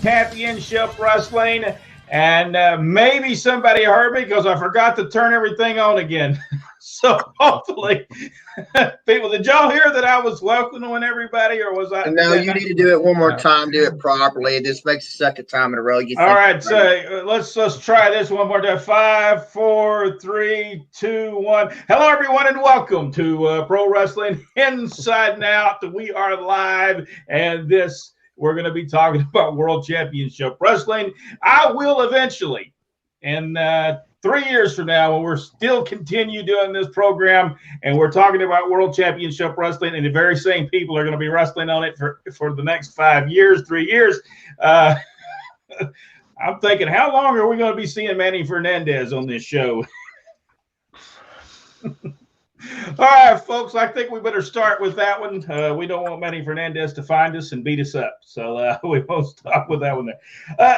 Championship Wrestling. And maybe somebody heard me because I forgot to turn everything on again. So hopefully, people, did y'all hear that I was welcoming everybody, or was I? No, you need to do it one more time. Do it properly. This makes the second time in a row. All right, so let's try this one more time. 5, 4, 3, 2, 1. Hello, everyone, and welcome to Pro Wrestling Inside and Out. We are live, and we're going to be talking about World Championship Wrestling. I will eventually, in 3 years from now, when we're still continue doing this program, and we're talking about World Championship Wrestling, and the very same people are going to be wrestling on it for the next 5 years, 3 years. I'm thinking, how long are we going to be seeing Manny Fernandez on this show? All right, folks, I think we better start with that one. We don't want Manny Fernandez to find us and beat us up, so we won't stop with that one there.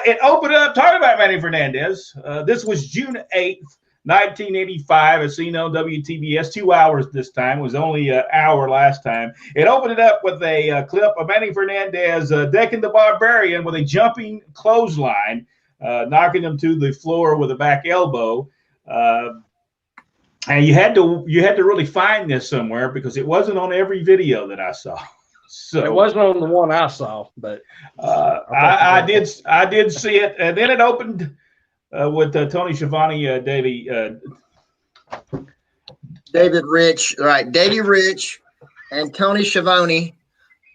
It opened up, talking about Manny Fernandez. This was June 8th, 1985, as seen on WTBS, 2 hours this time. It was only an hour last time. It opened it up with a clip of Manny Fernandez decking the Barbarian with a jumping clothesline, knocking him to the floor with a back elbow. And you had to really find this somewhere because it wasn't on every video that I saw. So it wasn't on the one I saw, but I did see it, and then it opened with Tony Schiavone, David Rich, right? Davey Rich and Tony Schiavone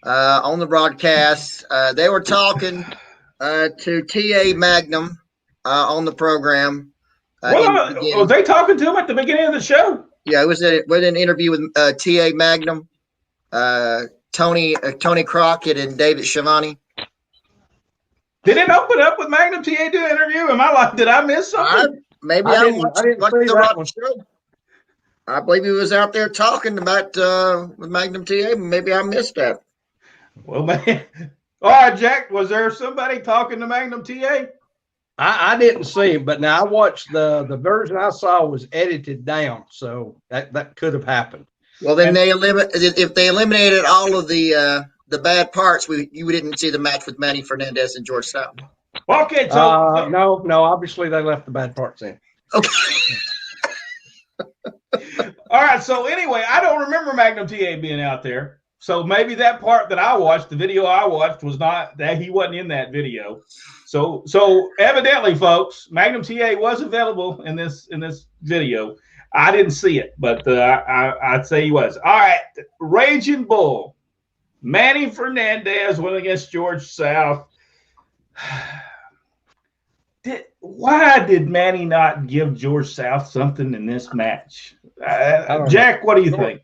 on the broadcast. They were talking to TA Magnum on the program. Was they talking to him at the beginning of the show? Yeah, it was an interview with T.A. Magnum, Tony Crockett, and David Schiavone. Did it open up with Magnum T.A. doing an interview? Did I miss something? I didn't see that one. Show. I believe he was out there talking about with Magnum T.A. Maybe I missed that. Well, man. All right, Jack, was there somebody talking to Magnum T.A.? I didn't see him, but now I watched the version I saw was edited down, so that could have happened. Well, then if they eliminated all of the bad parts, you didn't see the match with Manny Fernandez and George South. Okay, so no, obviously they left the bad parts in. Okay. All right, so anyway, I don't remember Magnum TA being out there. So maybe that part that I watched, the video I watched, was not that he wasn't in that video. So evidently, folks, Magnum TA was available in this video. I didn't see it, but I'd say he was. All right, Raging Bull, Manny Fernandez went against George South. Why did Manny not give George South something in this match? Jack, what do you think?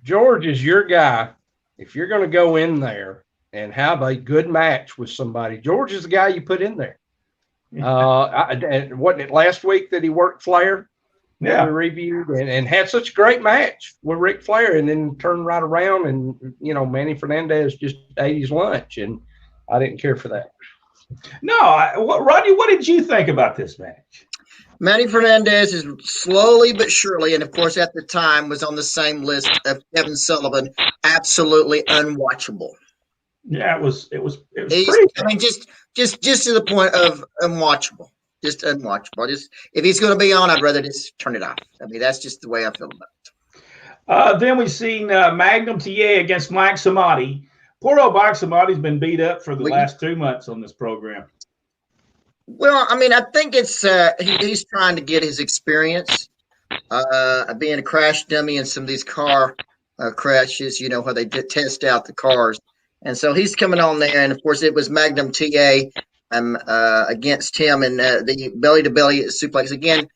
George is your guy. If you're going to go in there and have a good match with somebody, George is the guy you put in there. Wasn't it last week that he worked Flair? Yeah. We reviewed and had such a great match with Ric Flair, and then turned right around and, Manny Fernandez just ate his lunch, and I didn't care for that. No, Rodney, what did you think about this match? Manny Fernandez is slowly but surely, and of course at the time was on the same list of Kevin Sullivan, absolutely unwatchable. Yeah, it was pretty. Just to the point of unwatchable. Just unwatchable. If he's going to be on, I'd rather just turn it off. That's just the way I feel about it. Then we've seen Magnum Ta against Mike Samadi. Poor old Mike Samadi's been beat up for the last 2 months on this program. Well, I think it's he's trying to get his experience being a crash dummy in some of these car crashes, where they test out the cars. And so he's coming on there, and of course it was Magnum TA against him, and the belly-to-belly suplex. Again,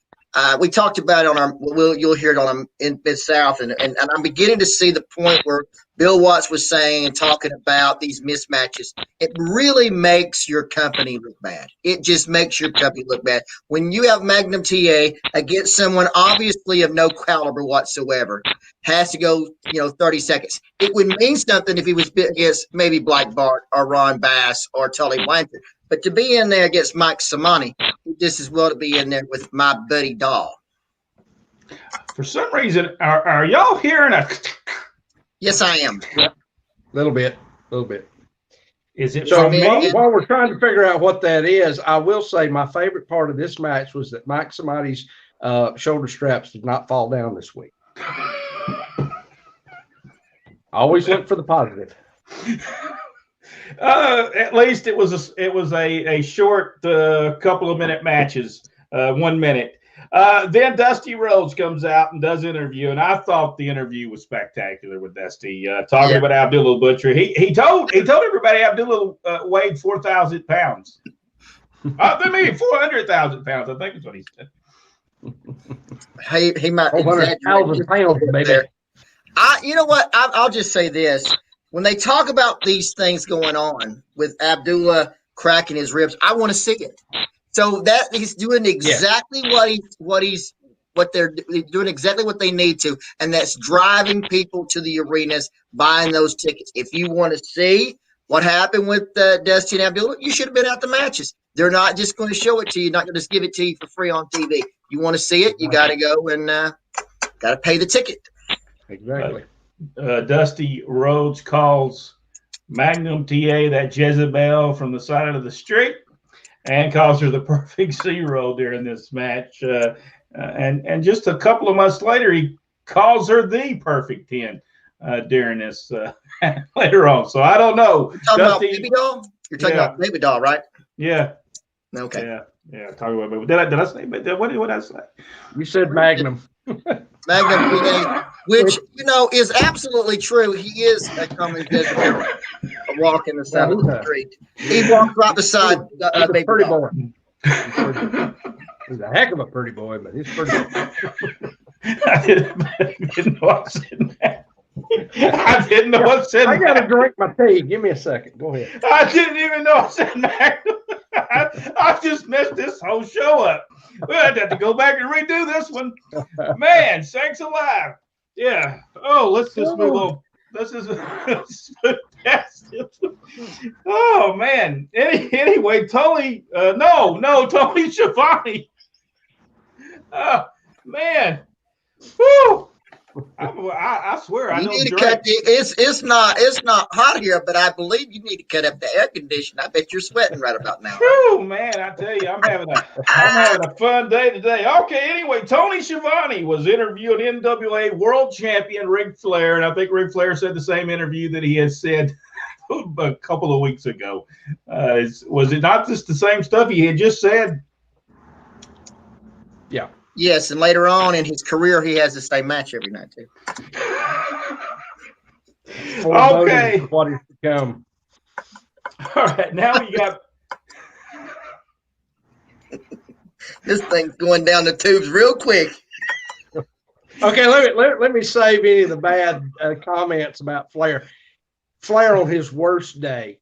we talked about it on you'll hear it on in Mid-South, and I'm beginning to see the point where Bill Watts was saying and talking about these mismatches. It really makes your company look bad. It just makes your company look bad. When you have Magnum TA against someone obviously of no caliber whatsoever, has to go, 30 seconds. It would mean something if he was against maybe Black Bart or Ron Bass or Tully Blanchard. But to be in there against Mike Samadi, just as well to be in there with my buddy Doll. For some reason, are y'all hearing a... Yes, I am. A little bit. Is it So from me? while we're trying to figure out what that is, I will say my favorite part of this match was that Mike Samadi's shoulder straps did not fall down this week. Always look for the positive. At least it was a short couple of minute matches, 1 minute. Then Dusty Rhodes comes out and does interview, and I thought the interview was spectacular with Dusty talking about Abdullah Butcher. He told everybody Abdullah weighed 4,000 pounds. I mean 400,000 pounds. I think is what he said. He might 400,000 pounds, baby. You know what? I'll just say this: when they talk about these things going on with Abdullah cracking his ribs, I want to see it. So that he's doing exactly what they're doing exactly what they need to, and that's driving people to the arenas, buying those tickets. If you want to see what happened with Dusty and Abdullah, you should have been at the matches. They're not just going to show it to you, not going to just give it to you for free on TV. You want to see it, you got to go and got to pay the ticket. Exactly. Dusty Rhodes calls Magnum Ta that Jezebel from the side of the street, and calls her the perfect 0 during this match. And just a couple of months later, he calls her the perfect 10 during this later on. So I don't know. You're talking about Baby Doll? You're talking about Baby Doll, right? Yeah. Okay. Yeah. Talking about Baby. Did I say? What did I say? You said Magnum. Magnum Ta, which is absolutely true. He is a common Jezebel, walking the side of the street. He walked right beside Baby pretty Doll. boy. He's a heck of a pretty boy, but he's pretty. I didn't know I said that. I didn't know I said that. I got to drink my tea. Give me a second. Go ahead. I didn't even know I said Magnum. I just messed this whole show up. We'll have to go back and redo this one. Man, sakes alive. Yeah. Oh, let's just move on. Let's move past it. Oh, man. Anyway, Tony, Tony Schiavone. Oh, man. Whew. I swear, I know. Need to cut it's not hot here, but I believe you need to cut up the air conditioner. I bet you're sweating right about now. Oh man, I tell you, I'm having a fun day today. Okay, anyway, Tony Schiavone was interviewing NWA World Champion Ric Flair, and I think Ric Flair said the same interview that he had said a couple of weeks ago. Was it not just the same stuff he had just said? Yeah. Yes, and later on in his career, he has the same match every night too. Okay. What is to come? All right, now we got. This thing's going down the tubes real quick. Okay, let me save any of the bad comments about Flair. Flair on his worst day,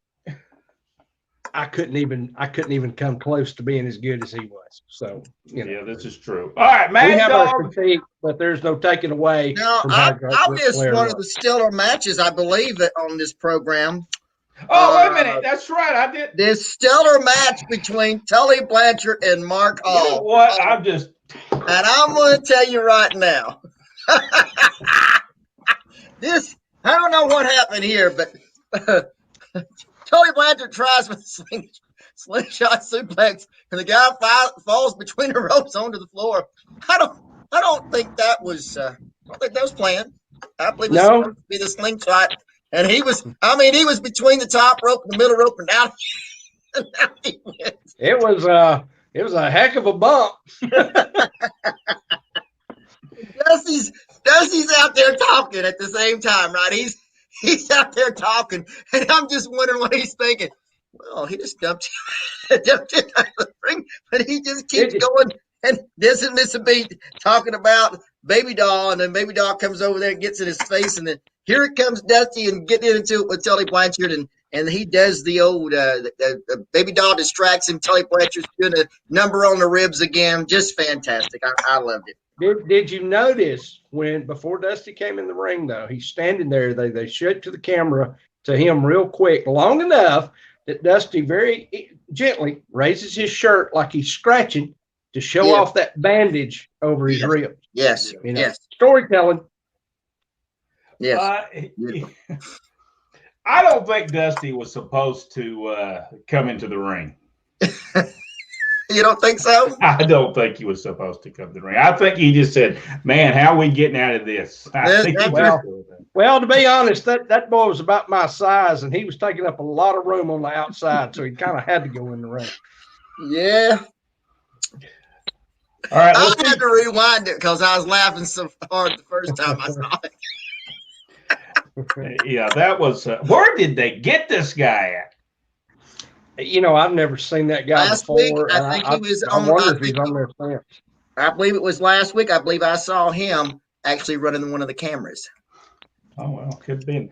I couldn't even come close to being as good as he was. So yeah, this is true. All right, man. We have our critique, but there's no taking away. No, I missed one of the stellar matches, I believe, on this program. Oh, wait a minute. That's right. I did. This stellar match between Tully Blanchard and Mark Hall. You know what? And I'm going to tell you right now. I don't know what happened here, but Tully Blanchard tries with a slingshot suplex, and the guy falls between the ropes onto the floor. I don't think that was planned. I believe it was supposed to be the slingshot, and he was between the top rope and the middle rope, and down he went. It was a heck of a bump. Dusty's out there talking at the same time, right? He's out there talking, and I'm just wondering what he's thinking. Well, he just dumped it out of the ring, but he just keeps going and doesn't miss a beat talking about Baby Doll, and then Baby Doll comes over there and gets in his face, and then here it comes Dusty and getting into it with Tully Blanchard, and he does the old the Baby Doll distracts him. Tully Blanchard's doing a number on the ribs again. Just fantastic. I loved it. Did you notice before Dusty came in the ring, though, he's standing there, they showed to the camera to him real quick, long enough that Dusty very gently raises his shirt like he's scratching to show off that bandage over his ribs. Yes. Storytelling. Yes. I don't think Dusty was supposed to come into the ring. You don't think so? I don't think he was supposed to come to the ring. I think he just said, "Man, how are we getting out of this?" Well, to be honest, that boy was about my size, and he was taking up a lot of room on the outside, so he kind of had to go in the ring. Yeah. All right, I had to rewind it because I was laughing so hard the first time I saw it. Yeah, that was. Where did they get this guy at? You know, I've never seen that guy last before. Week, I think he was on. I wonder if he's on there since. I believe it was last week. I believe I saw him actually running one of the cameras. Oh well, could have been.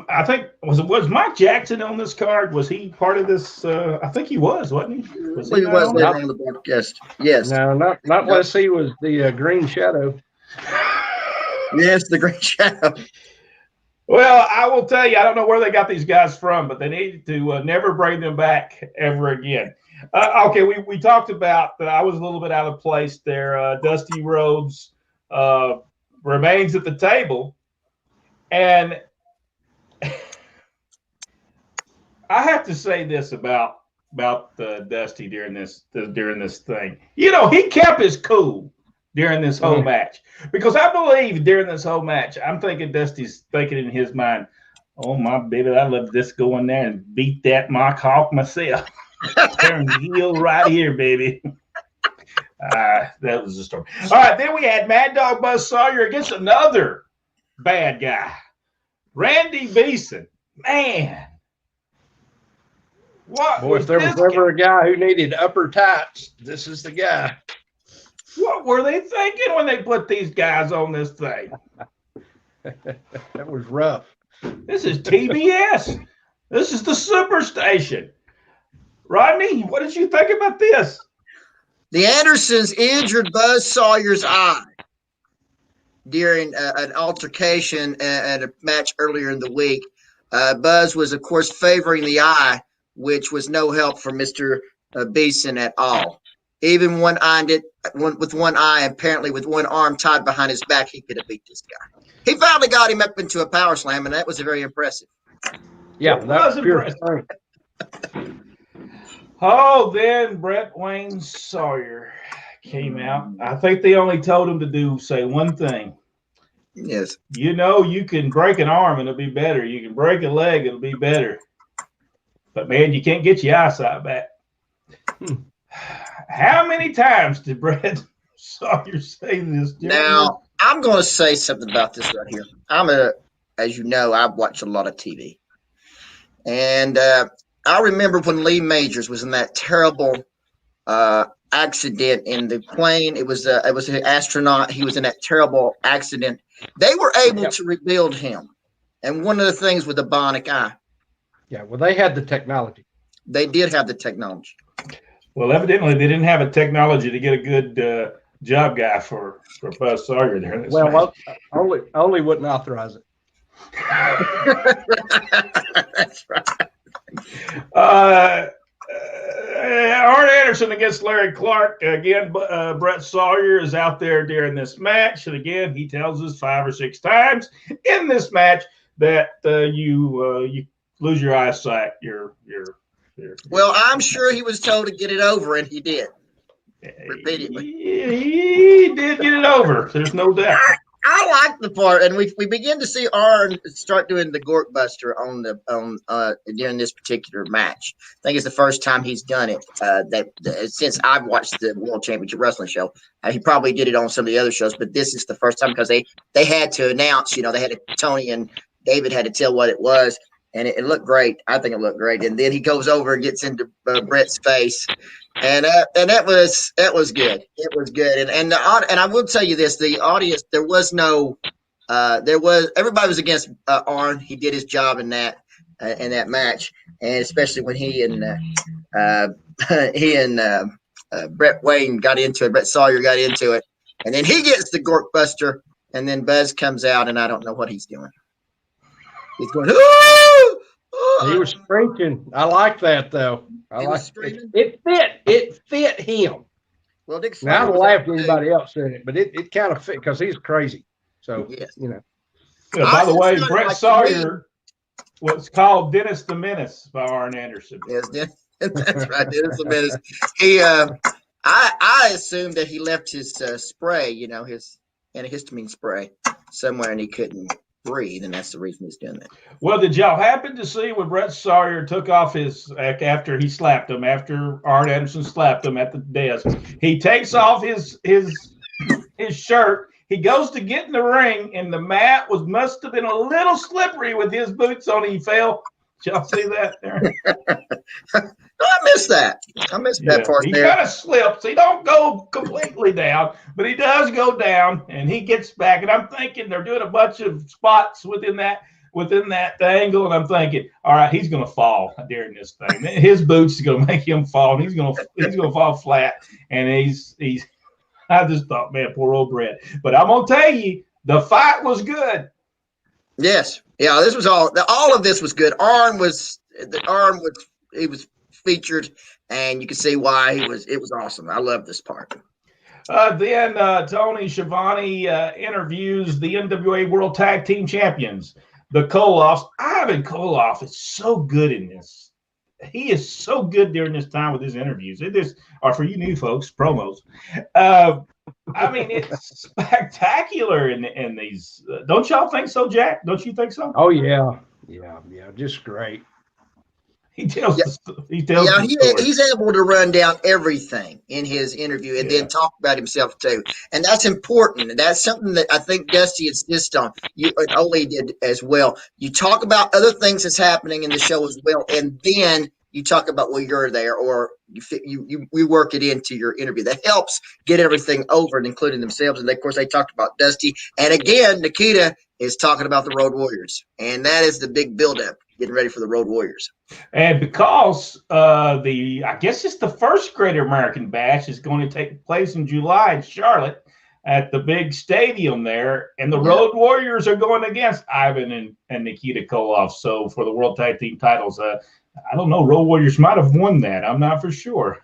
I think was Mike Jackson on this card? Was he part of this? I think he was, wasn't he? Was he was there on the broadcast? Yes. No, not unless he was the Green Shadow. Yes, the Green Shadow. Well, I will tell you, I don't know where they got these guys from, but they need to never bring them back ever again. Okay, we talked about that. I was a little bit out of place there. Dusty Rhodes remains at the table, and I have to say this about Dusty during this thing. You know, he kept his cool during this whole match, because I believe during this whole match, I'm thinking Dusty's thinking in his mind, "Oh my baby, I love this go in there and beat that Mike Hawk myself." Turn heel right here, baby. That was the story. All right, then we had Mad Dog Buzz Sawyer against another bad guy, Randy Beeson. Man, what? Boy, if there was ever a guy who needed upper tights, this is the guy. What were they thinking when they put these guys on this thing? That was rough. This is TBS. This is the Superstation. Rodney, what did you think about this? The Andersons injured Buzz Sawyer's eye during an altercation at a match earlier in the week. Buzz was, of course, favoring the eye, which was no help for Mr. Beeson at all. Even with one eye, apparently with one arm tied behind his back, he could have beat this guy. He finally got him up into a power slam, and that was very impressive. Yeah, that was pure strength. Oh, then Brett Wayne Sawyer came out. I think they only told him to say one thing. Yes. You know, you can break an arm and it'll be better. You can break a leg, it'll be better. But man, you can't get your eyesight back. How many times did Brett Sawyer say this? Now, I'm going to say something about this right here. As you know, I watch a lot of TV. And I remember when Lee Majors was in that terrible accident in the plane. It was an astronaut. He was in that terrible accident. They were able to rebuild him. And one of the things with the bionic eye. Yeah, well, they had the technology. They did have the technology. Well, evidently they didn't have a technology to get a good job guy for Buzz Sawyer there. Well, only wouldn't authorize it. That's right. Arn Anderson against Larry Clark. Again, Brett Sawyer is out there during this match. And again, he tells us 5 or 6 times in this match that you lose your eyesight. Well, I'm sure he was told to get it over, and he did. Repeatedly. He did get it over. There's no doubt. I like the part, and we begin to see Arn start doing the Gork Buster during this particular match. I think it's the first time he's done it since I've watched the World Championship Wrestling show. He probably did it on some of the other shows, but this is the first time because they had to announce. They had Tony and David had to tell what it was, and it looked great. I think it looked great. And then he goes over and gets into Brett's face. And that was good. It was good. And I will tell you this: the audience, everybody was against Arn. He did his job in that match, and especially when he and Brett Wayne got into it. Brett Sawyer got into it, and then he gets the Gork Buster, and then Buzz comes out, and I don't know what he's doing. He's going, "Ooh!" He was screeching. I like that though. It fit him. Well, Dick now I don't laugh at anybody else in it, but it kind of fit because he's crazy. So yes. By the way, Sounded Brett like Sawyer was called Dennis the Menace by Arn Anderson. Yes, that's right. Dennis the Menace. He, I assumed that he left his spray, his antihistamine spray somewhere, and he couldn't breathe, and that's the reason he's doing that. Well, did y'all happen to see when Brett Sawyer took off his after he slapped him, after Arn Anderson slapped him at the desk? He takes off his shirt. He goes to get in the ring, and the mat must have been a little slippery with his boots on. He fell. Did y'all see that there? No, I missed that. I missed that part there. He kind of slips. He don't go completely down, but he does go down, and he gets back. And I'm thinking they're doing a bunch of spots within that angle, and I'm thinking, all right, he's going to fall during this thing. His boots is going to make him fall, and he's going to fall flat. And he's. I just thought, man, poor old Brett. But I'm going to tell you, the fight was good. Yes. Yeah, this was all of this was good. Arn was featured, and you can see why it was awesome. I love this part. Then Tony Schiavone interviews the NWA World Tag Team Champions, the Koloffs. Ivan Koloff is so good in this. He is so good during this time with his interviews. This are for you new folks, promos. I mean, it's spectacular in these. Don't y'all think so, Jack? Don't you think so? Oh yeah, just great. He tells. Yeah, he's able to run down everything in his interview and then talk about himself too, and that's important. And that's something that I think Dusty insists on. Ole did as well. You talk about other things that's happening in the show as well, and then you talk about you're there, or you work it into your interview. That helps get everything over, and including themselves. And of course, they talked about Dusty, and again, Nikita is talking about the Road Warriors, and that is the big buildup, getting ready for the Road Warriors. And because I guess it's the first Great American Bash is going to take place in July in Charlotte at the big stadium there, and the Road Warriors are going against Ivan and Nikita Koloff. So for the World Tag Team titles, I don't know. Road Warriors might have won that. I'm not for sure.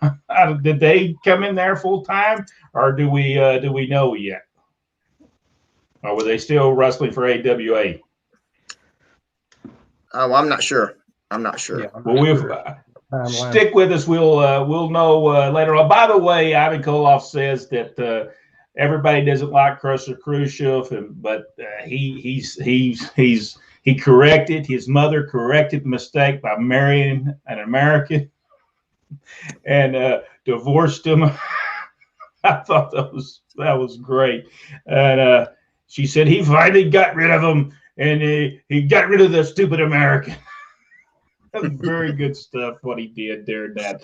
Did they come in there full time, or do we know yet? Or were they still wrestling for AWA? Oh, I'm not sure. Yeah, well, stick with us. We'll know later on. By the way, Ivan Koloff says that everybody doesn't like Crusher Khrushchev, but he corrected his mother corrected the mistake by marrying an American and divorced him. I thought that was great, and she said he finally got rid of him, and he got rid of the stupid American. That was very good stuff, what he did there. That.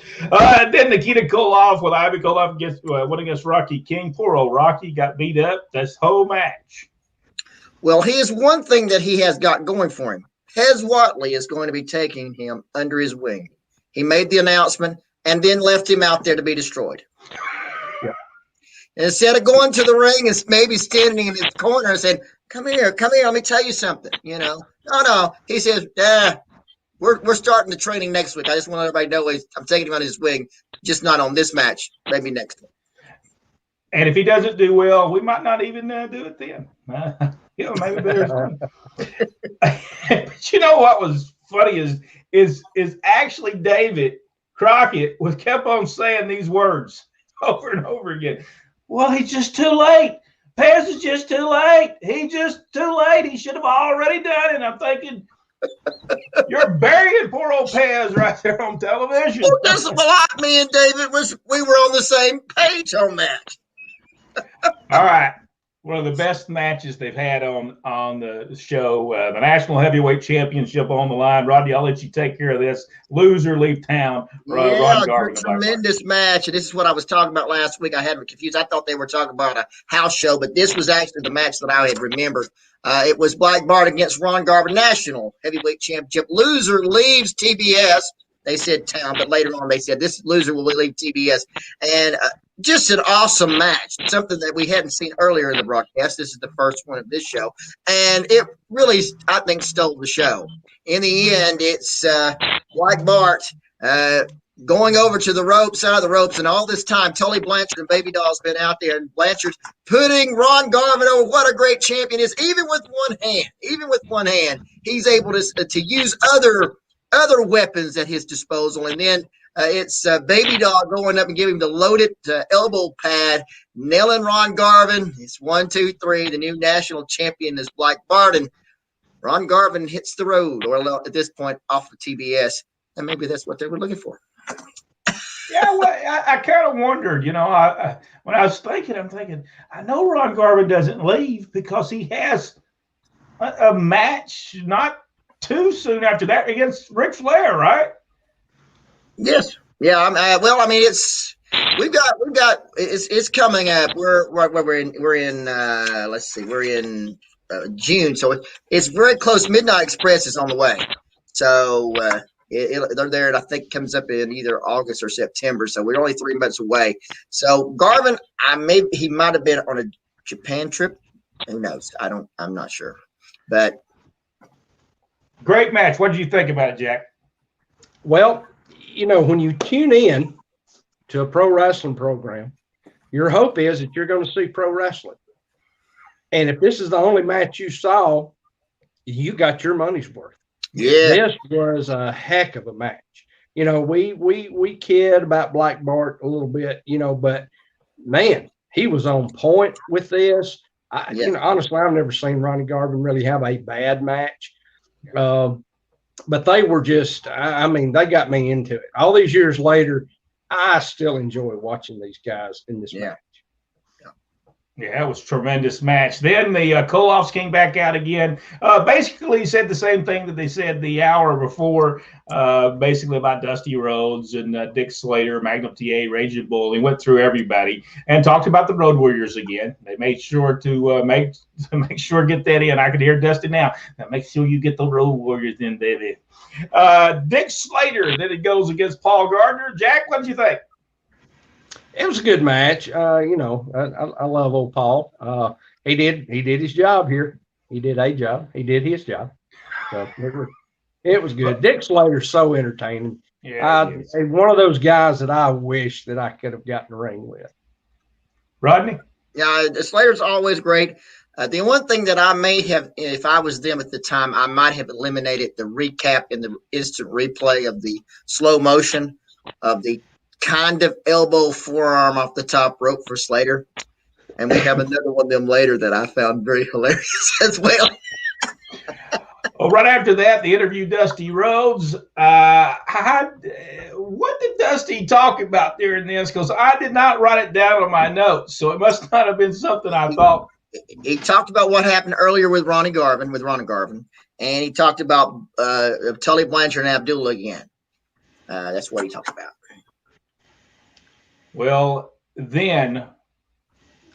Then Nikita Koloff with Ivan Koloff went against Rocky King. Poor old Rocky got beat up this whole match. Well, here's one thing that he has got going for him. Hez Watley is going to be taking him under his wing. He made the announcement and then left him out there to be destroyed. Yeah. And instead of going to the ring and maybe standing in his corner and saying, come here, let me tell you something, No. He says, we're starting the training next week. I just want everybody to know I'm taking him under his wing, just not on this match, maybe next one. And if he doesn't do well, we might not even do it then. Maybe better. But you know what was funny is actually David Crockett kept on saying these words over and over again. Well, he's just too late. Pez is just too late. He's just too late. He should have already done it. I'm thinking, you're burying poor old Pez right there on television. Me and David we were on the same page on that. All right. One of the best matches they've had on the show. The National Heavyweight Championship on the line. Rodney, I'll let you take care of this. Loser leave town. Tremendous match. And this is what I was talking about last week. I had me confused. I thought they were talking about a house show, but this was actually the match that I had remembered. It was Black Bart against Ron Garber, National Heavyweight Championship. Loser leaves TBS. They said town, but later on they said this loser will leave TBS. And just an awesome match, something that we hadn't seen earlier in the broadcast. This is the first one of this show. And it really, I think, stole the show. In the end, it's Black Bart going over to the ropes, side of the ropes, and all this time, Tully Blanchard and Baby Doll's been out there, and Blanchard's putting Ron Garvin over. What a great champion is! Even with one hand, he's able to use other weapons at his disposal, and then it's Baby Doll going up and giving him the loaded elbow pad, nailing Ron Garvin. It's 1, 2, 3. The new national champion is Black Bart, and Ron Garvin hits the road, or at this point, off of TBS, and maybe that's what they were looking for. Yeah, well, I kind of wondered, when I was thinking, I know Ron Garvin doesn't leave because he has a match not too soon after that against Ric Flair, right? Yes. Yeah. It's coming up. We're in June, so it's very close. Midnight Express is on the way, so. They're there, and I think it comes up in either August or September. So we're only 3 months away. So Garvin, he might have been on a Japan trip. Who knows? I'm not sure. But great match. What did you think about it, Jack? Well, when you tune in to a pro wrestling program, your hope is that you're going to see pro wrestling. And if this is the only match you saw, you got your money's worth. Yeah, this was a heck of a match. We kid about Black Bart a little bit, but man, he was on point with this. Honestly, I've never seen Ronnie Garvin really have a bad match. But they were just, they got me into it. All these years later, I still enjoy watching these guys in this match. Yeah, it was a tremendous match. Then the Koloffs came back out again. Basically said the same thing that they said the hour before, basically about Dusty Rhodes and Dick Slater, Magnum Ta, Raging Bull. He went through everybody and talked about the Road Warriors again. They made sure to make sure get that in. I could hear Dusty now. Make sure you get the Road Warriors in, baby. Dick Slater, then it goes against Paul Gardner. Jack, what did you think? It was a good match. I love old Paul. He did his job here. He did a job. He did his job. So it was good. Dick Slater's so entertaining. Yeah, one of those guys that I wish that I could have gotten a ring with. Rodney? Yeah, Slater's always great. The one thing that I may have, if I was them at the time, I might have eliminated the recap and the instant replay of the slow motion of the kind of elbow forearm off the top rope for Slater. And we have another one of them later that I found very hilarious as well. Well, right after that, they interviewed Dusty Rhodes. What did Dusty talk about during this? Because I did not write it down on my notes, so it must not have been something I thought. He talked about what happened earlier with Ronnie Garvin, and he talked about Tully Blanchard and Abdullah again. That's what he talked about. Well, then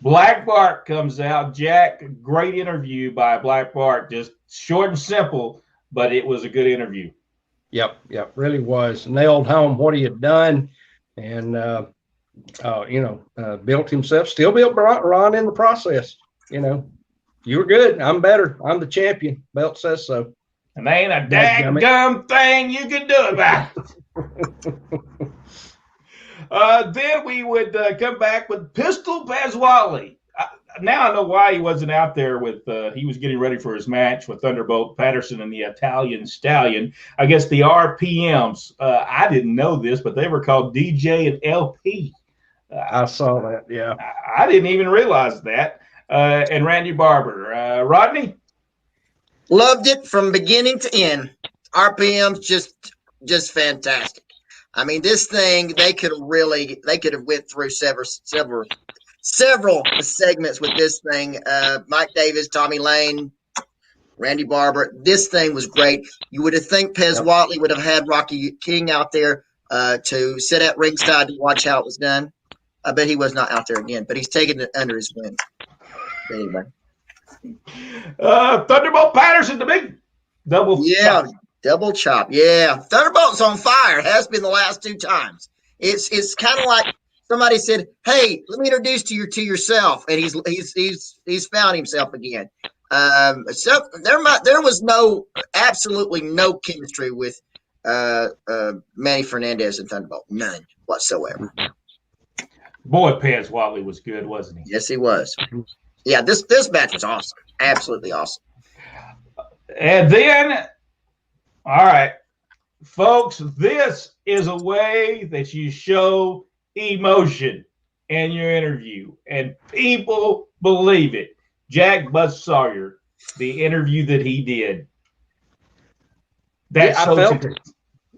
Black Bart comes out. Jack, great interview by Black Bart. Just short and simple, but it was a good interview. Yep, really was. Nailed home what he had done, and built himself. Still built Ron in the process. You were good. I'm better. I'm the champion. Belt says so. And there ain't a daggum thing you can do about it. Then we would come back with Pistol Pasquale. Now I know why he wasn't out there with he was getting ready for his match with Thunderbolt Patterson and the Italian Stallion. I guess the RPMs, I didn't know this, but they were called DJ and LP. I saw that, yeah. I didn't even realize that. And Randy Barber. Rodney? Loved it from beginning to end. RPMs just fantastic. I mean, this thing, they could have went through several segments with this thing. Mike Davis, Tommy Lane, Randy Barber. This thing was great. You would have think Pez Whatley would have had Rocky King out there to sit at ringside to watch how it was done. I bet he was not out there again, but he's taking it under his wing. Anyway. Thunderbolt Patterson, the big double chop. Double chop. Yeah. Thunderbolt's on fire. Has been the last 2 times. It's kind of like somebody said, "Hey, let me introduce you to yourself," and he's found himself again. So there was absolutely no chemistry with Manny Fernandez and Thunderbolt. None whatsoever. Boy, Pez Whatley was good, wasn't he? Yes, he was. Yeah, this match was awesome. Absolutely awesome. And then, all right, folks, this is a way that you show emotion in your interview, and people believe it. Jack Buzz Sawyer, the interview that he did. I felt it.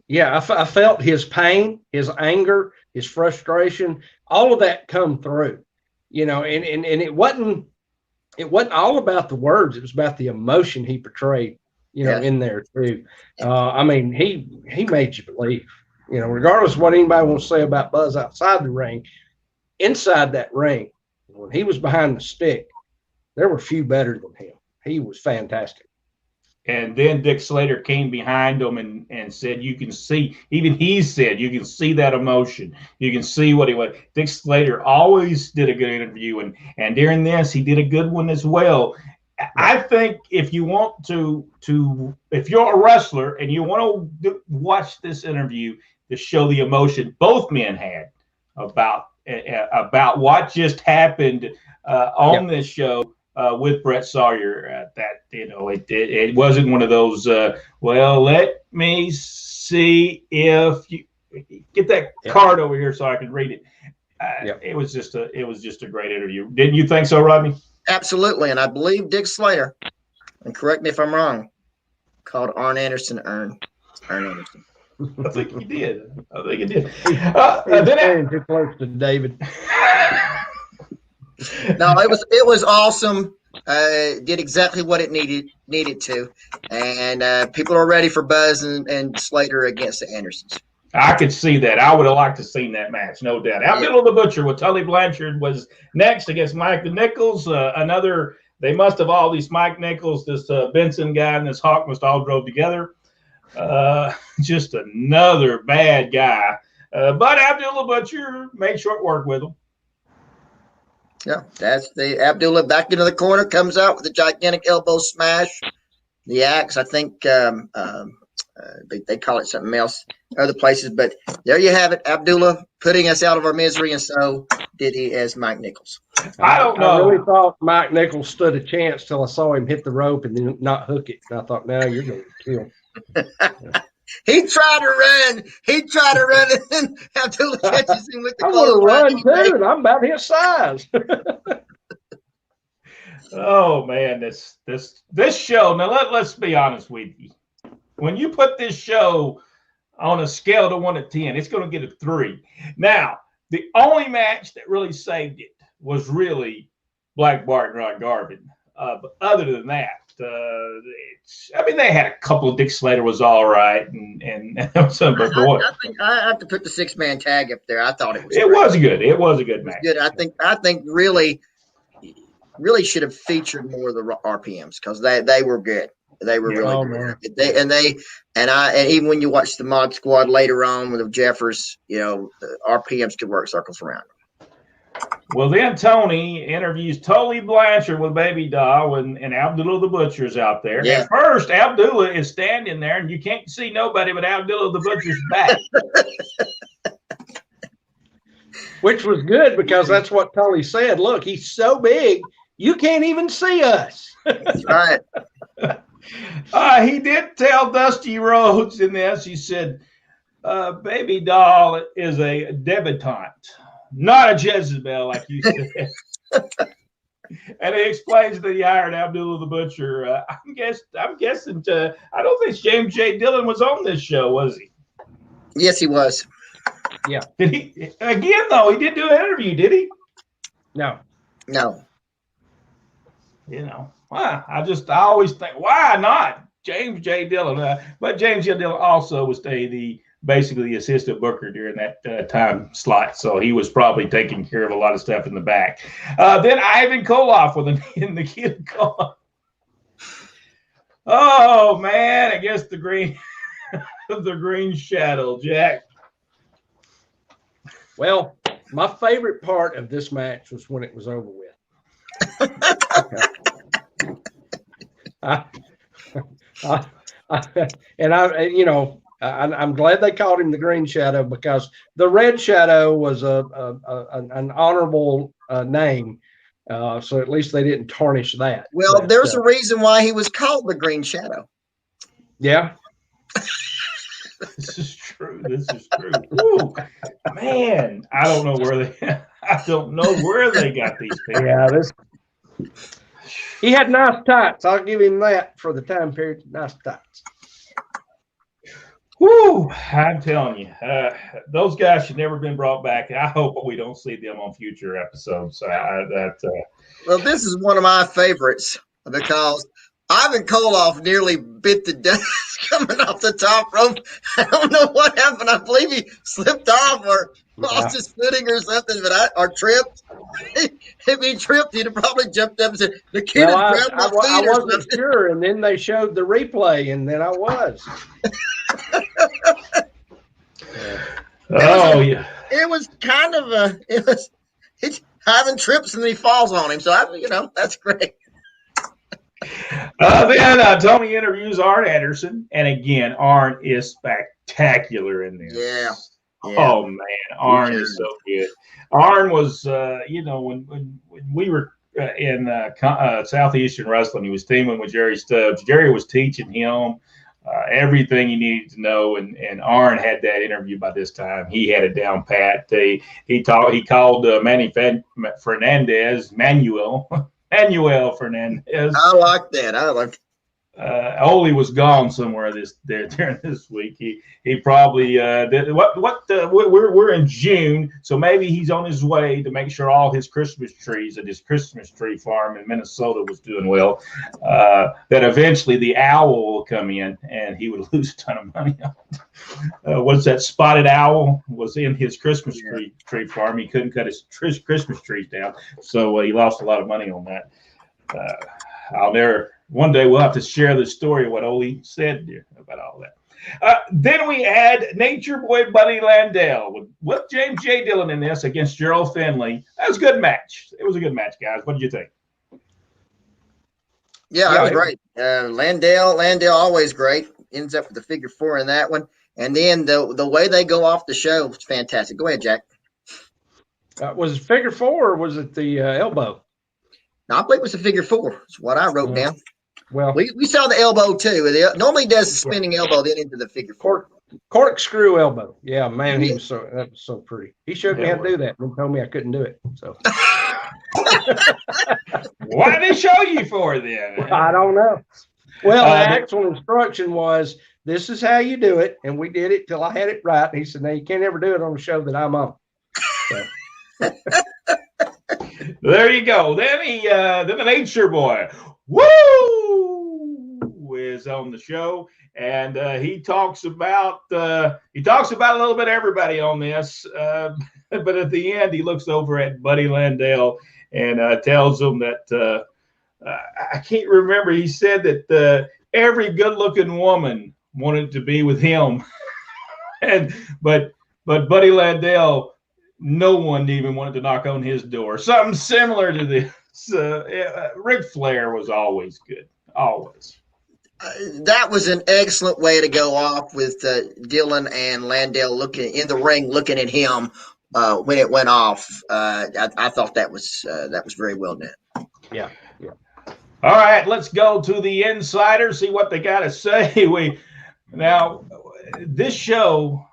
Yeah, I felt his pain, his anger, his frustration, all of that come through, and it wasn't all about the words. It was about the emotion he portrayed, in there too. I mean, he made you believe, regardless of what anybody wants to say about Buzz outside the ring, inside that ring, when he was behind the stick, there were few better than him. He was fantastic. And then Dick Slater came behind him and said, you can see, even he said, you can see that emotion. You can see what he was. Dick Slater always did a good interview. And during this, he did a good one as well. I think if you want to if you're a wrestler and you want to watch this interview to show the emotion both men had about what just happened on this show, with Brett Sawyer, that it wasn't one of those. Well, let me see if you get that card over here so I can read it. It was just a great interview. Didn't you think so, Rodney? Absolutely, and I believe Dick Slater, and correct me if I'm wrong, called Arn Anderson Arn Anderson. I think he did. Then too close to David. No, it was awesome. Did exactly what it needed to, and people are ready for Buzz and Slater against the Andersons. I could see that. I would have liked to seen that match, no doubt. Abdullah the Butcher with Tully Blanchard was next against Mike the Nichols. They must have all these Mike Nichols, this Benson guy, and this Hawk must all drove together. Just another bad guy. But Abdullah Butcher made short work with him. Yeah, that's the Abdullah back into the corner, comes out with a gigantic elbow smash. The axe, I think they call it something else other places, but there you have it. Abdullah putting us out of our misery, and so did he as Mike Nichols. I don't know. I really thought Mike Nichols stood a chance till I saw him hit the rope and then not hook it. And I thought, now you're going to kill. He tried to run, and Abdullah catches him with the I want to run too, and I'm about his size. Oh man, this show. Now let's be honest with you. When you put this show on a scale to 1 to 10, it's going to get a 3. Now, the only match that really saved it was really Black Bart and Ron Garvin. But other than that, they had a couple of Dick Slater was all right, and some. But boy, I think I have to put the 6-man tag up there. I thought it was. It was good. It was a good match. Good. I think really should have featured more of the RPMs because they were good. They were really good. And even when you watch the Mod Squad later on with the Jeffers, the RPMs could work circles around them. Well, then Tony interviews Tully Blanchard with Baby Doll and Abdullah the Butcher's out there. Yeah. At first, Abdullah is standing there, and you can't see nobody but Abdullah the Butcher's back. Which was good because that's what Tully said. Look, he's so big, you can't even see us. That's right. He did tell Dusty Rhodes in this. He said, Baby Doll is a debutante, not a Jezebel, like you said. And he explains that he hired Abdullah the Butcher. I'm guessing I don't think James J. Dillon was on this show, was he? Yes, he was. Yeah. Did he? Again, though, he did do an interview, did he? No. I always think, why not James J. Dillon? But James J. Dillon also was basically the assistant booker during that time slot, so he was probably taking care of a lot of stuff in the back. Then Ivan Koloff in the Kid Koloff. Oh man, I guess the green shadow, Jack. Well, my favorite part of this match was when it was over with. I'm glad they called him the Green Shadow because the Red Shadow was an honorable name. So at least they didn't tarnish that. Well, But, there's a reason why he was called the Green Shadow. Yeah. This is true. This is true. Woo. Man, I don't know where they got these people. Yeah, he had nice tights. I'll give him that for the time period. Nice tights. Woo! I'm telling you, those guys should never been brought back. I hope we don't see them on future episodes. Well, this is one of my favorites because Ivan Koloff nearly bit the dust coming off the top rope. I don't know what happened. I believe he slipped off or lost his footing or something, or tripped. If he tripped, he'd have probably jumped up and said, "The kid has grabbed my feet." I wasn't sure, and then they showed the replay, and then I was. It was kind of Ivan trips and then he falls on him. So that's great. Then Tony interviews Arn Anderson, and again, Arn is spectacular in this. Yeah. Oh man, Arn is so good. Arn was, when we were in Southeastern Wrestling, he was teaming with Jerry Stubbs. Jerry was teaching him everything he needed to know, and Arn had that interview by this time. He had it down pat. He called Manuel Fernandez. I like that. Ole was gone somewhere during this week. He probably we're in June, so maybe he's on his way to make sure all his Christmas trees at his Christmas tree farm in Minnesota was doing well. That eventually the owl will come in and he would lose a ton of money on it. What's that spotted owl was in his Christmas tree farm. He couldn't cut his Christmas trees down, so he lost a lot of money on that. One day we'll have to share the story of what Ole said about all that. Then we had Nature Boy Buddy Landell with James J. Dillon in this against Gerald Finley. That was a good match. It was a good match, guys. What did you think? Yeah, that was great. Landell always great. Ends up with the figure 4 in that one. And then the way they go off the show was fantastic. Go ahead, Jack. Was it figure 4 or was it the elbow? No, I believe it was a figure 4. That's what I wrote down. Well, we saw the elbow too. Normally does the spinning elbow, then into the figure 4. Corkscrew elbow. Yeah, man, that was so pretty. He showed me how to do that and told me I couldn't do it. So what did he show you for then? Well, I don't know. Well, the actual instruction was, this is how you do it, and we did it till I had it right. And he said, "Now you can't ever do it on a show that I'm on." So. There you go. Then the Nature Boy, woo, is on the show, and he talks about a little bit of everybody on this, but at the end he looks over at Buddy Landell and tells him that I can't remember. He said that every good-looking woman wanted to be with him, but Buddy Landell, no one even wanted to knock on his door. Something similar to this. Ric Flair was always good. Always. That was an excellent way to go off with Dillon and Landell looking in the ring, looking at him when it went off. I thought that was very well done. Yeah. All right, let's go to the Insider, see what they got to say. Now, this show,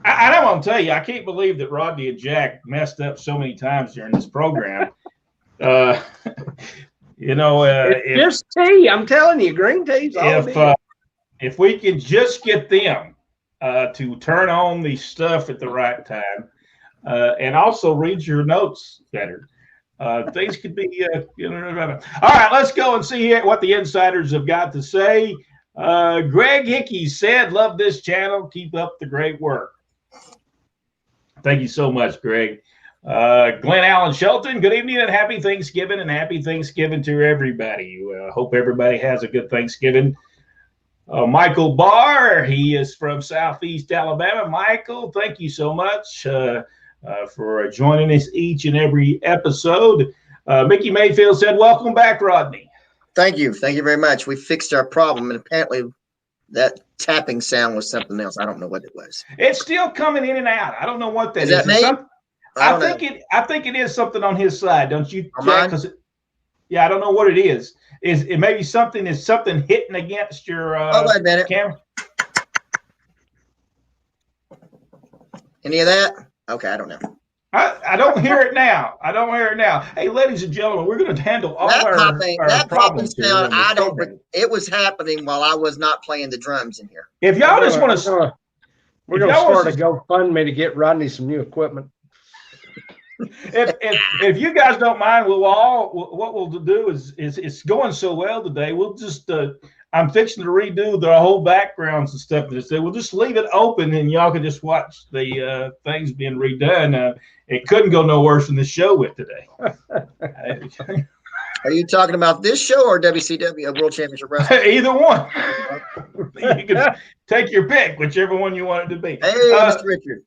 I don't want to tell you, I can't believe that Rodney and Jack messed up so many times during this program. Just tea. I'm telling you, green tea's all if we can just get them to turn on the stuff at the right time and also read your notes better, things could be. All right, let's go and see what the Insiders have got to say. Greg Hickey said, "Love this channel. Keep up the great work." Thank you so much, Greg. Glenn Allen Shelton, good evening and happy Thanksgiving, and happy Thanksgiving to everybody. Hope everybody has a good Thanksgiving. Michael Barr, he is from Southeast Alabama. Michael, thank you so much for joining us each and every episode. Mickey Mayfield said, "Welcome back, Rodney." Thank you. Thank you very much. We fixed our problem, and apparently that tapping sound was something else. I don't know what it was. It's still coming in and out. I don't know what that is. Is that me? I think it is something on his side. Don't you? Because I don't know what it is. It maybe something hitting against your wait a minute. camera? Any of that? Okay, I don't know. I don't hear it now. Hey, ladies and gentlemen, we're going to handle all our problems here. It was happening while I was not playing the drums in here. If y'all just want to, we're going to start a GoFundMe to get Rodney some new equipment. if you guys don't mind, what we'll do is it's going so well today. We'll just I'm fixing to redo the whole backgrounds and stuff. We'll just leave it open and y'all can just watch the things being redone. It couldn't go no worse than the show with today. Are you talking about this show or WCW World Championship Wrestling? Either one. You can take your pick, whichever one you want it to be. Hey, Mr. Richard.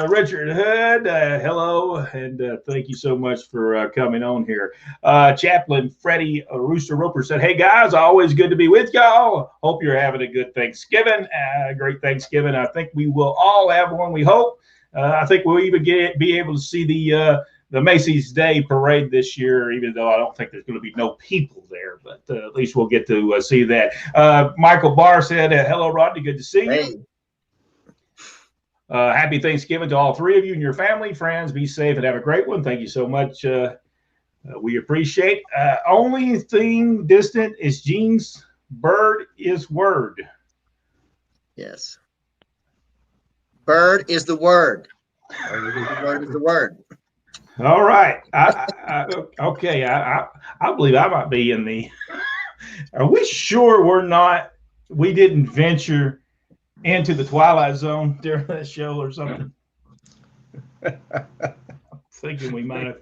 Richard Hood, hello, and thank you so much for coming on here. Chaplain Freddie Rooster Roper said, "Hey guys, always good to be with y'all. Hope you're having a good Thanksgiving, great Thanksgiving. I think we will all have one. We hope. I think we'll even be able to see the Macy's Day Parade this year, even though I don't think there's going to be no people there, but at least we'll get to see that." Michael Barr said, "Hello, Rodney. Good to see you." Happy Thanksgiving to all three of you and your family, friends. Be safe and have a great one. Thank you so much. We appreciate. Only thing distant is Gene's bird is word. Yes. Bird is the word. Bird is the word. All right. Okay. I believe I might be in the. Are we sure we didn't venture into the Twilight Zone during that show or something? I'm thinking we might have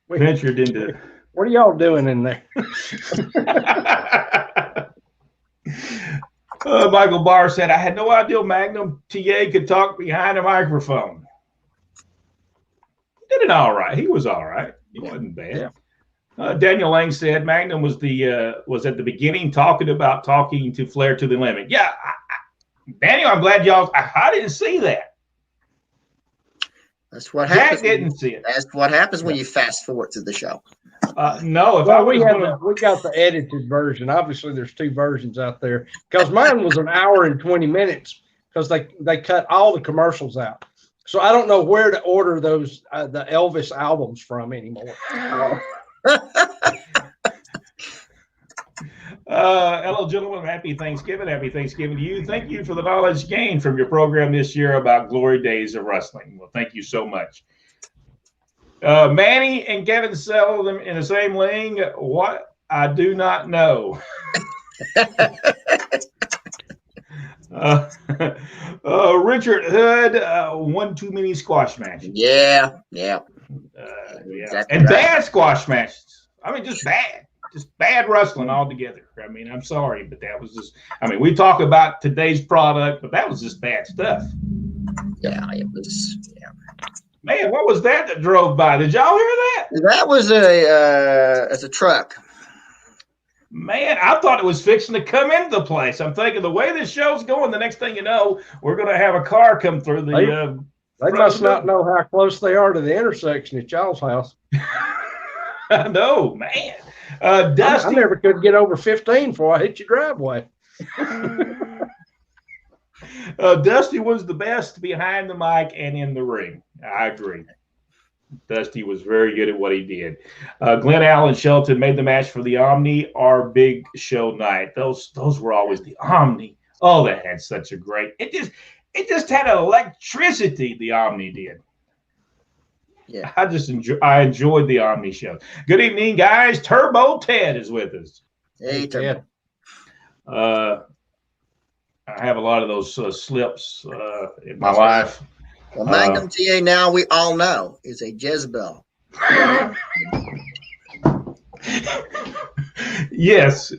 ventured into. What are y'all doing in there? Michael Barr said, "I had no idea Magnum Ta could talk behind a microphone." He did it all right. He was all right. He wasn't bad. Yeah. Daniel Lang said Magnum was at the beginning talking to Flair to the limit. Yeah, Daniel, I'm glad y'all. I didn't see that. That's what happens. Jack didn't see it. That's what happens when you fast forward to the show. No, we got the edited version. Obviously, there's two versions out there because mine was an hour and 20 minutes because they cut all the commercials out. So I don't know where to order those the Elvis albums from anymore. Hello, gentlemen. Happy Thanksgiving. Happy Thanksgiving to you. Thank you for the knowledge gained from your program this year about glory days of wrestling. Well, thank you so much. Manny and Kevin settled them in the same ring. What? I do not know. Richard Hood, one too many squash matches. Yeah. Exactly and right. Bad squash matches. I mean, just bad wrestling altogether. I mean, I'm sorry, but that was just. I mean, we talk about today's product, but that was just bad stuff. Yeah, it was. Yeah. Man, what was that drove by? Did y'all hear that? That was a truck. Man, I thought it was fixing to come into the place. I'm thinking the way this show's going, the next thing you know, we're going to have a car come through the. They must not know how close they are to the intersection at y'all's house. I know, man. Dusty, I never could get over 15 before I hit your driveway. Dusty was the best behind the mic and in the ring. I agree. Dusty was very good at what he did. Glenn Allen Shelton made the match for the Omni, our big show night. Those were always the Omni. Oh, that had such a great. It just had an electricity. The Omni did. Yeah, I enjoyed the Omni show. Good evening, guys. Turbo Ted is with us. Hey, Ted. I have a lot of those slips in my life. Well, Magnum Ta, now we all know, is a Jezebel. Yes.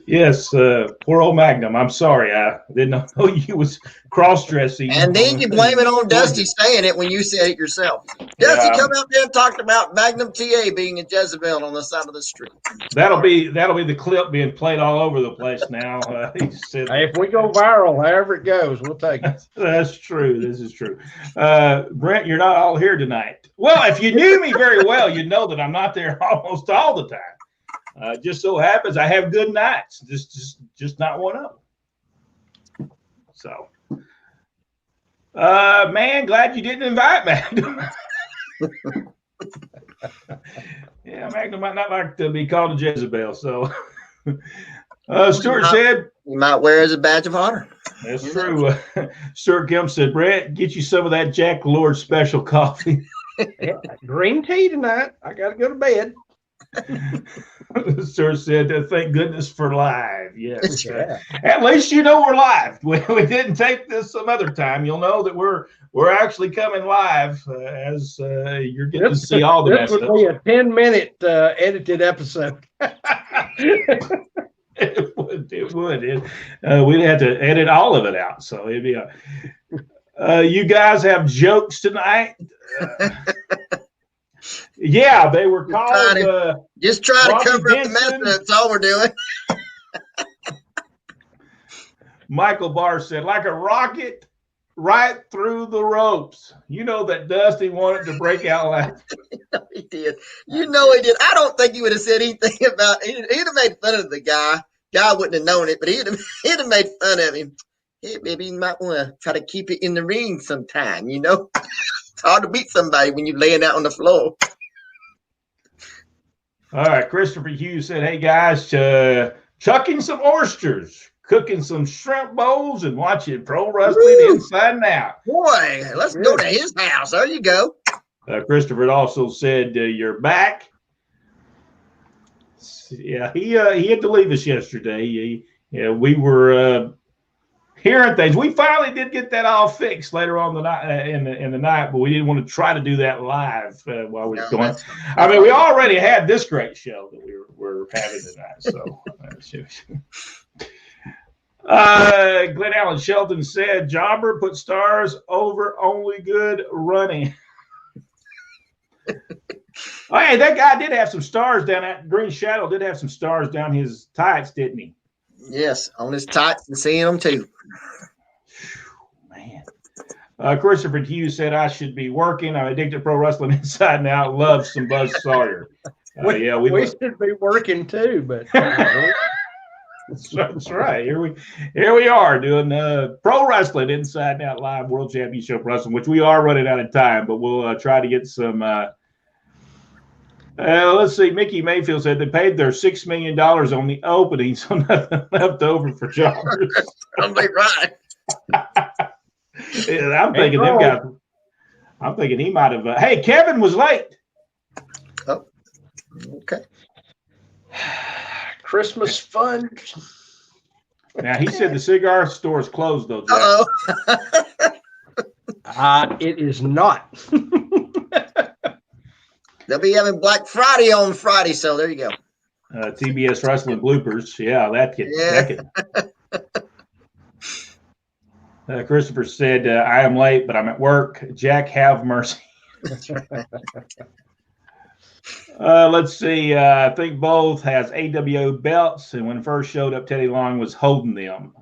Poor old Magnum. I'm sorry. I didn't know you was cross-dressing. And then you blame it on Dusty saying it when you said it yourself. Dusty come out there and talked about Magnum Ta being a Jezebel on the side of the street. That'll be the clip being played all over the place now. He said, Hey, if we go viral, however it goes, we'll take it. That's true. This is true. Brent, you're not all here tonight. Well, if you knew me very well, you'd know that I'm not there almost all the time. Just so happens I have good nights, just not one of them. So, man, glad you didn't invite Magnum. Yeah, Magnum might not like to be called a Jezebel. So, Stuart said, you might wear it as a badge of honor. That's true. Stuart Kemp said, Brett, get you some of that Jack Lord special coffee. Yeah, green tea tonight. I got to go to bed. Stuart said, thank goodness for live. Yes. Yeah. At least you know we're live. We didn't tape this some other time. You'll know that we're actually coming live as you're getting to see all the This would be a 10-minute edited episode. It would. We'd have to edit all of it out. So it'd be you guys have jokes tonight? Yeah, they were called. Just try to Robbie cover up the Benson. mess. That's all we're doing. Michael Barr said, like a rocket right through the ropes. You know that Dusty wanted to break out laughing. He did. You know he did. I don't think he would have said anything about it. He'd have made fun of the guy. Guy wouldn't have known it, but he'd have made fun of him. Hey, maybe you might want to try to keep it in the ring sometime, you know? It's hard to beat somebody when you're laying out on the floor. All right, Christopher Hughes said, hey, guys, chucking some oysters, cooking some shrimp bowls, and watching pro wrestling inside and out. Boy, let's go to his house. There you go. Christopher also said, you're back. Yeah, he had to leave us yesterday. We were hearing things. We finally did get that all fixed later on the night in the night, but we didn't want to try to do that live while we were going. I mean, we already had this great show that we were having tonight. So, Glenn Allen Shelton said, "Jobber put stars over only good running." Oh, hey, that guy did have some stars down at Green Shadow. Did have some stars down his tights, didn't he? Yes, on his tights and seeing them too. Man. Christopher Hughes said, I should be working. I'm addicted to pro wrestling inside and out. Love some Buzz Sawyer. We should be working too, but that's right. Here we are doing pro wrestling inside and out live World Championship Wrestling, which we are running out of time, but we'll try to get some. Let's see. Mickey Mayfield said they paid their $6 million on the opening, so nothing left over for jobbers. Probably right. Yeah, I'm thinking them guys. I'm thinking he might have. Hey, Kevin was late. Oh, okay. Christmas fun. Now he said the cigar store is closed though. It is not. They'll be having Black Friday on Friday, so there you go. TBS wrestling bloopers. Yeah, that could. Christopher said, I am late, but I'm at work. Jack, have mercy. Let's see. I think both has AWO belts, and when first showed up, Teddy Long was holding them.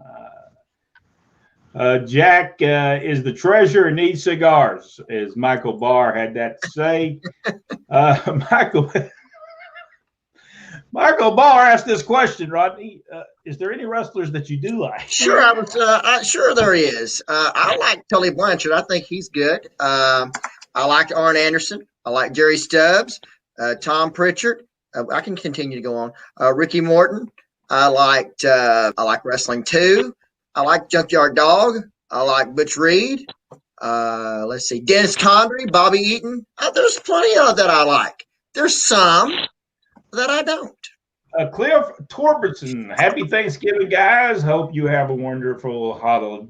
Jack is the treasure and needs cigars, as Michael Barr had that to say. Michael Barr asked this question, Rodney. Is there any wrestlers that you do like? Sure, sure there is. I like Tully Blanchard. I think he's good. I like Arn Anderson. I like Jerry Stubbs, Tom Pritchard. I can continue to go on. Ricky Morton. I like wrestling too. I like Junkyard Dog. I like Butch Reed. Let's see, Dennis Condrey, Bobby Eaton. There's plenty of that I like. There's some that I don't. Cliff Torbertson, happy Thanksgiving, guys. Hope you have a wonderful holiday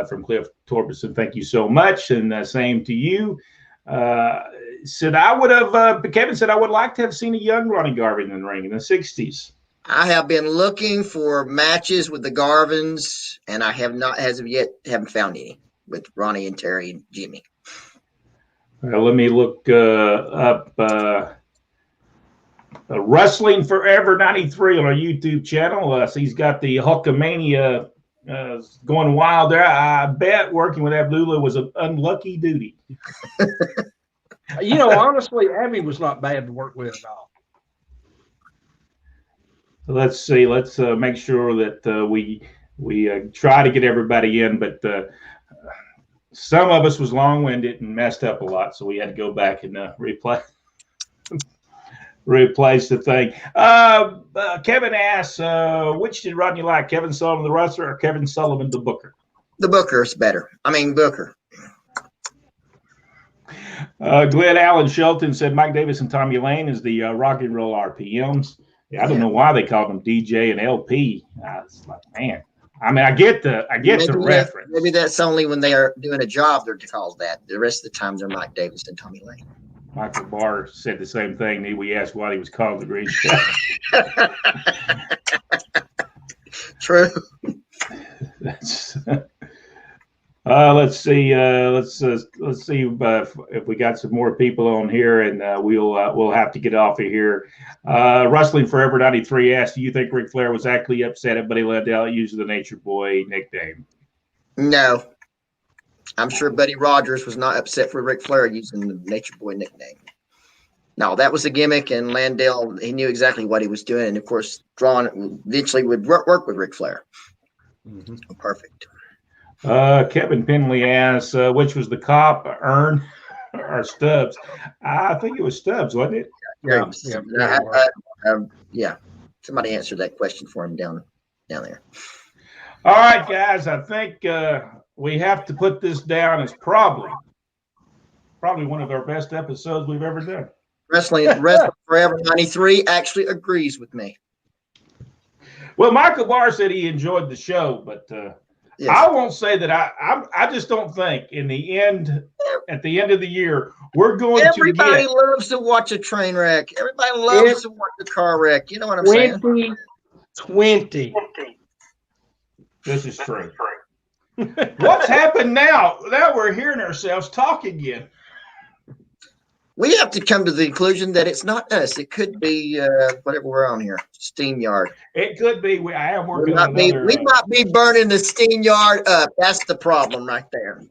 from Cliff Torbertson. Thank you so much, and same to you. said I would have. Kevin said I would like to have seen a young Ronnie Garvin in the ring in the '60s. I have been looking for matches with the Garvins, and I have not, as of yet, haven't found any with Ronnie and Terry and Jimmy. Well, let me look up Wrestling Forever 93 on our YouTube channel. So he's got the Hulkamania going wild there. I bet working with Abdullah was an unlucky duty. Honestly, Abby was not bad to work with at all. So let's see. Let's make sure that we try to get everybody in, but some of us was long-winded and messed up a lot, so we had to go back and replace the thing. Kevin asks, which did Rodney like, Kevin Sullivan the wrestler or Kevin Sullivan the booker? The Booker's better. Booker. Glenn Allen Shelton said Mike Davis and Tommy Lane is the rock and roll RPMs. Yeah, I don't know why they called them DJ and LP. It's like, man. I get the reference. Maybe that's only when they are doing a job they're called that. The rest of the time they're Mike Davis and Tommy Lane. Michael Barr said the same thing. We asked why he was called the Green Show. True. That's. Let's see. Let's see if we got some more people on here, and we'll have to get off of here. Wrestling Forever 93 asked, "Do you think Ric Flair was actually upset at Buddy Landell using the Nature Boy nickname?" No, I'm sure Buddy Rogers was not upset for Ric Flair using the Nature Boy nickname. No, that was a gimmick, and Landell, he knew exactly what he was doing, and of course, Drawn eventually would work with Ric Flair. Mm-hmm. Perfect. Kevin Penley asks, which was the cop, Earn or Stubbs? I think it was Stubbs, wasn't it? Yeah. Somebody answered that question for him down there. All right, guys. I think we have to put this down as probably one of our best episodes we've ever done. Wrestling Forever 93 actually agrees with me. Well, Michael Barr said he enjoyed the show, but yes. I won't say that. I just don't think at the end of the year we're going Everybody loves to watch a train wreck. Everybody loves to watch a car wreck. You know what I'm saying? 2020. This is true. What's happened now? Now we're hearing ourselves talk again. We have to come to the conclusion that it's not us. It could be whatever we're on here, steam yard. It could be. I am working on another. We might be burning the steam yard up. That's the problem right there.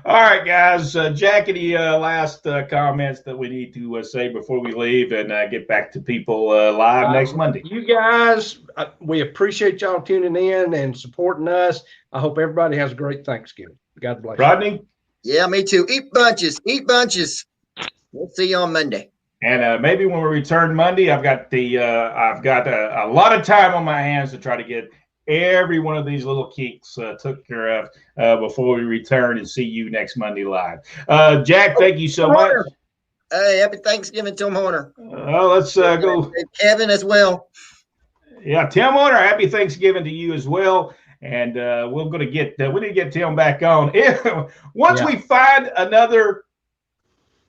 All right, guys. Jack, any last comments that we need to say before we leave and get back to people live next Monday? You guys, we appreciate y'all tuning in and supporting us. I hope everybody has a great Thanksgiving. God bless. Rodney? Yeah, me too. Eat bunches. Eat bunches. We'll see you on Monday. And maybe when we return Monday, I've got a lot of time on my hands to try to get every one of these little kinks took care of before we return and see you next Monday live. Jack, thank you so much. Hey, happy Thanksgiving, Tim Horner. Let's go. Kevin as well. Yeah, Tim Horner, happy Thanksgiving to you as well. And we need to get Tim back on. Once we find another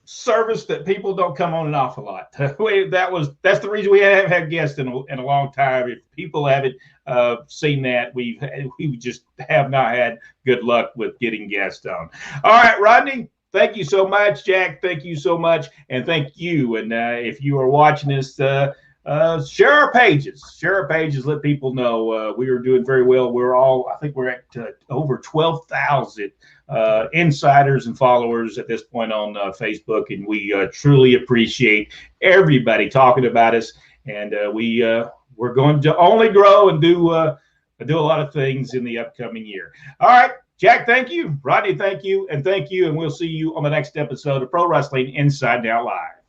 service that people don't come on an awful lot. That's the reason we haven't had guests in a long time. If people haven't seen that, we just have not had good luck with getting guests on. All right, Rodney, thank you so much. Jack, thank you so much, and thank you. And if you are watching this, share our pages. Let people know we are doing very well. I think we're at over 12,000 insiders and followers at this point on Facebook, and we truly appreciate everybody talking about us. And we're going to only grow and do a lot of things in the upcoming year. All right, Jack, thank you. Rodney, thank you, and we'll see you on the next episode of Pro Wrestling Inside and Out Live.